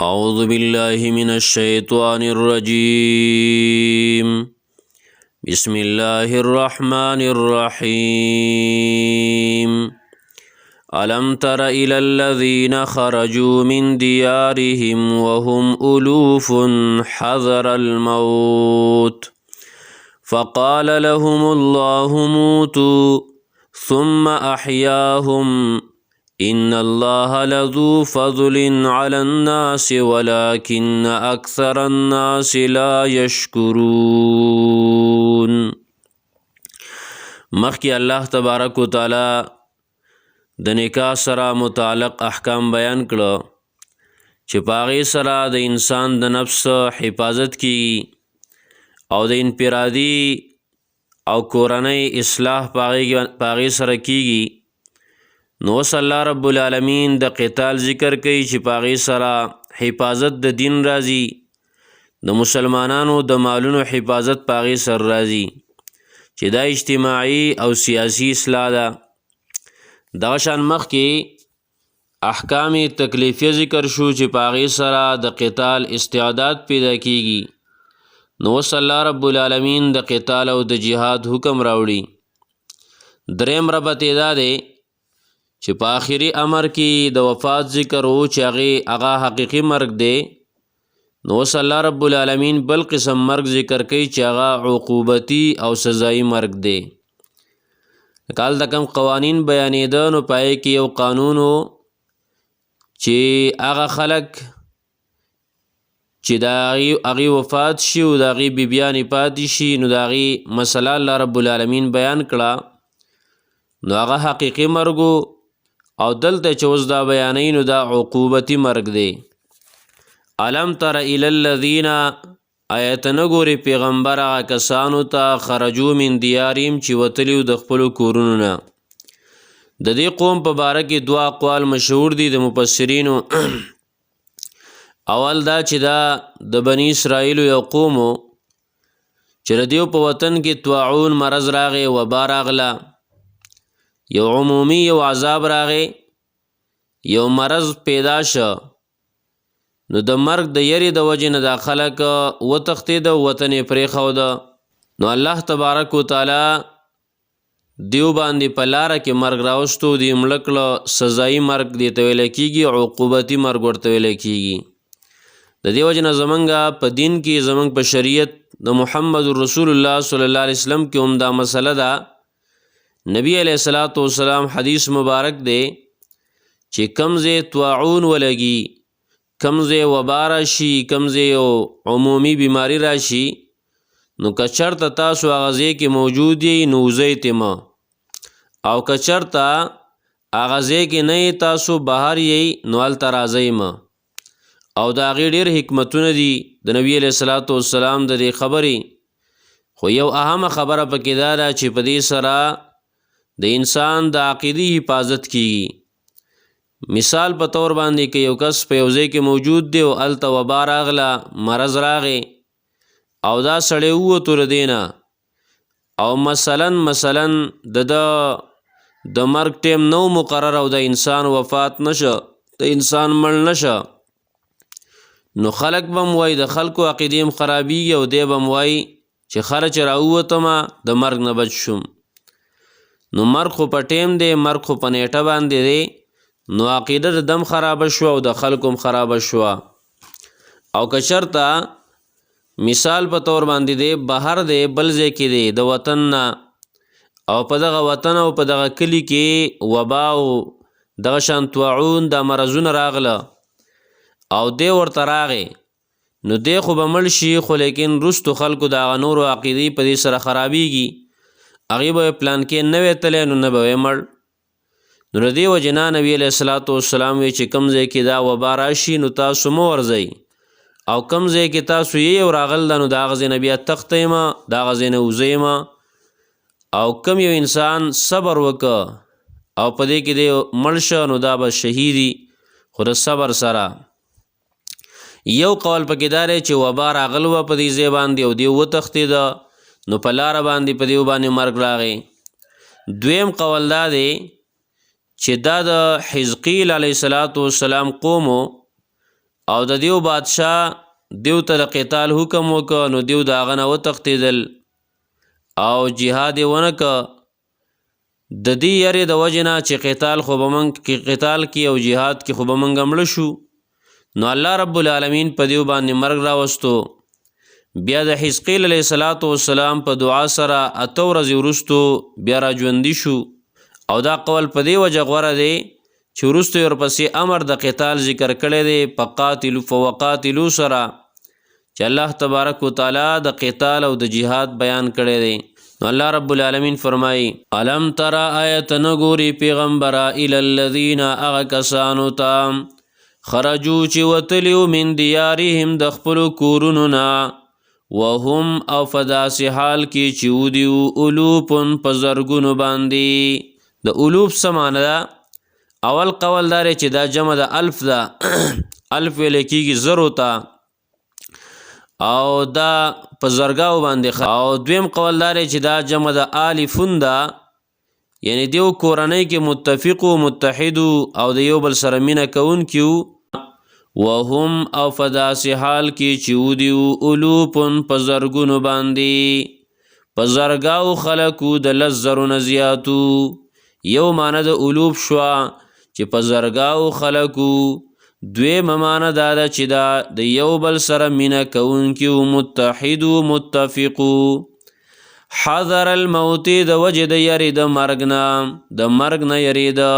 أعوذ بالله من الشيطان الرجيم. بسم الله الرحمن الرحيم. ألم تر إلى الذين خرجوا من ديارهم وهم ألوف حذر الموت فقال لهم الله موتوا ثم أحياهم إن الله لذو فضل على الناس ولكن أكثر الناس لا يشكرون. مخی الله تبارک و تعالی د نکاح سره متعلق احکام بیان کړه چې پاغي سره د انسان د نفس حفاظت کیږي او د انفرادي او کورنۍ اصلاح پاغي سره کیږي. نو صلی الله رب العالمین د قتال ذکر کوي چې پاغي سره حفاظت د دین راځي، د مسلمانانو د مالونو حفاظت پاغي سره راځي چې دا اجتماعي او سیاسی اصلاح ده. دغه شان مخکې احکام تکلیفیه ذکر شو چې پاغي سره د قتال استعداد پیدا کیږي. نو صلی الله رب العالمین د قتال او د جهاد حکم راوړي. دریم ربط دا دی چې په آخري امر کې د وفات ذکر و چې هغه حقیقي مرګ دی. نو صلی الله رب العالمین بل قسم مرګ ذکر کوي چې هغه عقوبتی او سزایی مرګ دی. کال د کم قوانین بیانېده نو پای کې یو قانون و چې هغه خلک چې د هغې وفات شي او د هغې بیبیانې پاتې شي نو د هغې مسله الله رب العالمین بیان کړه. نو هغه حقیقي مرګ او دلته چې اوس دا بیانوي نو دا عقوبتي مرګ دی. الم تر الی الذین آیت نه ګورې پیغمبر هغه کسانو ته خرجو من دیارهم چې وتلیو د خپلو کورونو نه. د دې قوم په باره کې دوه اقوال مشهور دي د مفسرینو. اول دا چې دا د بنی اسرائیلو یو قوم چې د دیو په وطن کې طاعون مرض راغی، وبا راغله، یو عمومی یو عذاب راغی، یو مرض پیدا شو. نو د مرګ د یری د وجې نه دا خلک وتښتېده، وطن یې پرېښوده. نو الله تبارک و تعالی دیو باندې په لاره کې مرګ راوستو، دی مړه کړه. سزایي مرګ دې ته ویلی کېږي، عقوبتي مرګ ورته ویلی کېږي. د دې وجې نه زمونږ په دین کې، زمونږ په شریعت د محمد رسول الله صلی الله علیه وسلم کې هم دا مسله ده. نبی علیہ الصلوۃ والسلام حدیث مبارک دی چې کمزې طاعون ولګي، کمزې وبا راشي، کمزې عمومی بیماری راشي، نو که چرته تاسو هغه ځای کې موجود یې نو وځئ ترې مه، او که چرته هغه ځای کې نه یې تاسو بهر یې نو هلته راځئ مه. او د هغې ډېر حکمتونه دي د نبی علیہ الصلوۃ والسلام د دې خبرې. خو یو اهمه خبره پکې دا ده چې په دې سره د انسان د عقیدې حفاظت کیږي. مثال په طور باندې که یو کس په یو ځای کې موجود دی او هلته وبا راغله، مرض راغی او دا سړی ووتو له دې نه، او مثلا د مرګ ټیم نو مقرر او د انسان وفات نشه، د انسان مړ نشه، نو خلک به م وایي، د خلکو عقیدې هم خرابېږي او دی به م وایي چې خله چې راووتمه د مرګ نه بچ شوم. نو مرګ خو په ټیم دی، مرګ خو په نیټه باندې دی، نو عقیده د دم خرابه شوه او د خلکو هم خرابه شوه. او که چرته مثال په طور باندې دی بهر دی، بل ځای کې دی د وطن نه، او په دغه وطن او په دغه کلي کې وبا او دغه شان طاعون دا مرضونه راغله او دی ورته راغی، نو دی خو به مړ شي، خو لیکن وروستو خلکو د هغه نورو عقیدې په دې سره خرابېږي. هغې به پلان کې نه وی تلی نو نه به وی مړ. نو د دې وجې نه نبي علیه الصلوۃ والسلام وی چې کوم ځای کې دا وبا راشي نو تاسو مه ورځئ، او کوم ځای کې تاسو یې او راغل ده نو د هغه ځای نه بیا تښتئ مه، د هغه ځای نه وځئ مه. او کوم یو انسان صبر وکړه او په دې کې دی مړ شه نو دا به شهیدي، خو د صبر سره. یو قول پکې دا دی چې وبا راغل وه په دې ځای باندې او دی وتښتېده نو په لاره باندې په دیو باندې مرګ راغی. دویم قول دا دی چې دا د حزقیل علیه السلام قومو او د دیو بادشاه دیو ته د قتال حکم وکړ نو دیو د هغه نه وتښتېدل او جهاد یې ونه که. د دې یارې د وجې نه چې قتال خو به موږ قتال کې او جهاد کې خو به موږ مړه شو، نو الله رب العالمین په دیو باندې مرګ راوستو. بیا د حزقیل علیه السلام په دعا سره 8 ورځې وروستو بیا را ژوندي شو. او دا قول په دې وجه غوره دی چې وروسته یې ورپسې امر د قتال ذکر کړی دی فوقاتلو سره، چې الله تبارک وتعالی د قتال او د جهاد بیان کړی دی. نو الله رب العالمین فرمایي الم ترى آیت نګوري پیغمبره الی الذین اغه کسانو ته خرجو چې وتلیو من دیارهم د خپلو کورونو نه وهم او فداسې حال کې چې ودیو الوپن په زرګونو باندې. د الوپ څه معنی ده؟ اول قول داره چې دا جمع د الف ده الف ویل کېږي زرو ته او دا په زرګاو باندې او دویم قول داره چې دا جمع د الفون ده، یعنی دیو کورنۍ کې متفق و متحد او د یو بل سره مینه کوونکي وهم او فداسې حال کې چې ودیو الوپن په زرګونو باندې په زرګاو خلکو د 10 زرو نه زیاتو. یو معنی د الوپ شوه چې په زرګاو خلکو، دویم معنی دا ده چې دا د یو بل سره مینه کوونکي متحد و متفق. حذر الموت د وجې د یری د مرګ نه یریده.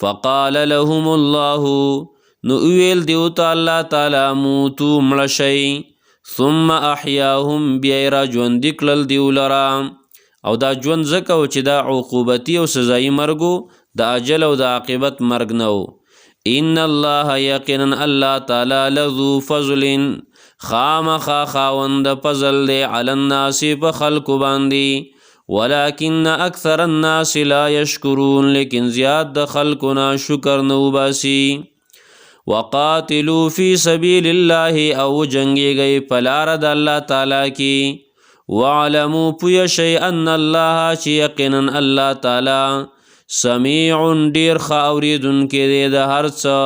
فقال لهم الله نو ویل دیو ته الله تعالی موتو مړه شئ ثم احیاهم بیا یې را ژوندي کړل دیو لره. او دا ژوند ځکه و چې دا عقوبتي او سزایي مرګ و، د اجل او د عاقبت مرګ نه و. ان الله یقینا الله تعالی لذو فضل خامخا خاوند فضل دی علی الناس په خلکو باندې ولکن اکثر الناس لا یشکرون لیکن زیاد د خلکو نه شکر نه وباسي. وقاتلوا فی سبیل الله او جنگیږئ په لاره د الله تعالی کې واعلموا پوه شئ ان الله چې یقینا الله تعالی سمیع ډیر ښه اورېدونکی دی د هر څه،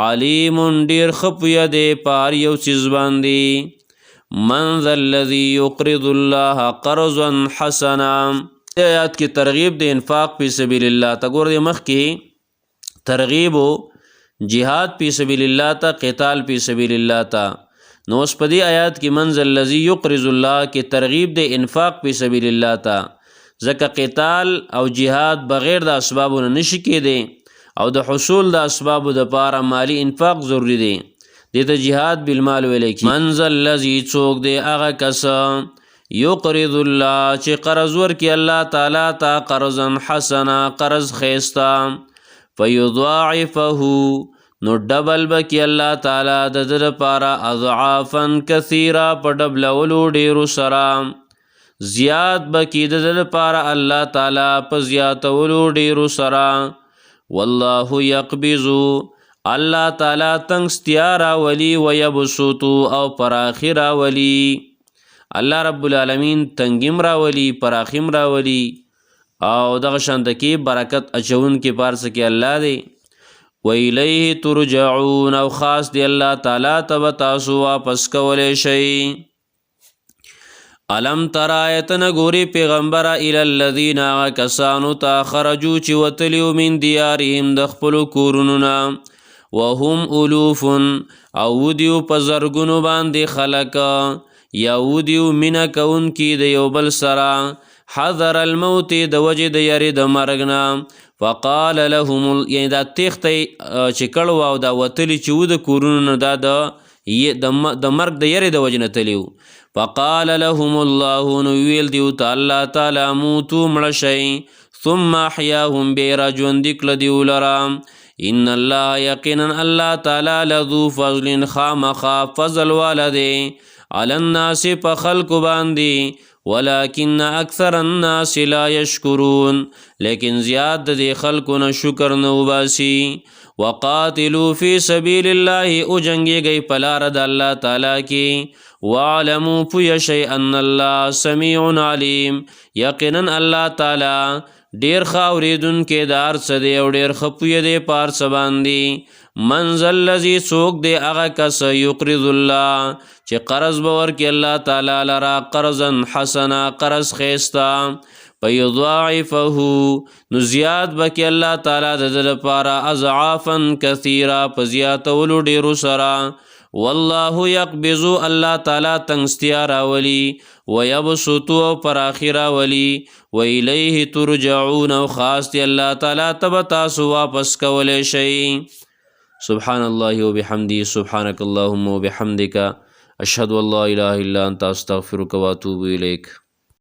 علیم ډیر ښه پوه دی په هر یو څیز باندې. من ذا الذي یقرض الله قرضا حسنا. آیات کې ترغیب د انفاق فی سبیل الله ته ګور، د مخکې ترغیب جهاد فی سبیل الله ته، قتال فی سبیل الله ته. نو اوس په دې آیات کې من ذا الذي یقرض الله کې ترغیب د انفاق فی سبیل الله ته، ځکه قتال او جهاد بغیر د اسبابو نه نشي کېدی او د حصول د اسبابو دپاره مالی انفاق ضروری دی. دې ته جهاد بالمال ویلی کی. من ذا الذي څوک دی هغه کس یقرض الله چې قرض ورکي الله تعالی ته قرضا حسنا قرض ښایسته فیضاعفه نو ډبل بکی الله تعالی د ده دپاره اضعافا کثیره په ډبلولو ډیرو سره، زیات بکی د ده دپاره الله تعالی په زیاتولو ډیرو سره. والله یقبض الله تعالی تنگستیا راولي ویبسطو او پراخی راولي. الله رب العالمین تنگیم راولي پراخیم راولي او دغه شانته کې برکت اچون کې پارس کې الله دی. وإلیه ترجعون او خاص دی الله تعالی ته تاسو واپس کولی شئ. الم تر آیتن ګوري پیغمبر الی الذین کسانو ته خرجو چې وتلیو من دیارهم د خپلو کورونو نه وهم الوف او ودیو په زرګونو باندې خلک یا ودیو مینه کوونکي د یو بل سره حذر الموت د وجې د یری د مرګ نه. فقال لهم یعنی دا تیختی چې کړو او دا وتلی چې و د کورونو نه دا د مرګ د یری د وجې نه تلیو. فقال لهم الله نو ویل دیو ته الله تعالی موتو مړه شئ ثم احیاهم بیا را ژوندي کړه دیو لره. ان الله یقینا الله تعالی لذو فضل خامخا فضل والا دی علی الناس په خلکو باندې ولکن اکثر الناس لا یشکرون لیکن زیاد د دې خلکو نه شکر نه وباسي. وقاتلوا فی سبیل الله او جنگیږئ په لاره د الله تعالی کې واعلموا پوه شئ ان الله سمیع علیم یقینا الله تعالی ډیر ښه اورېدونکی د هر څه دی او ډیر ښه پوه دی په هر څه باندې. من ذا الذي څوک دی هغه کس یقرض الله چې قرض به ورکړي الله تعالی لرا قرضا حسنا قرض ښایسته فیضاعفه نو زیات به کړي الله تعالی د ده لپاره اضعافا کثیره په زیاتولو ډېرو سره والله یقبض الله تعالی تنګستیا راولي ویبسط او پراخي راولي وإلیه ترجعون او خاص دی الله تعالی ته به تاسو واپس کولی شئ. سبحان الله وبحمده سبحانك اللهم وبحمدك أشهد أن لا إله إلا أنت أستغفرك وأتوب إليك.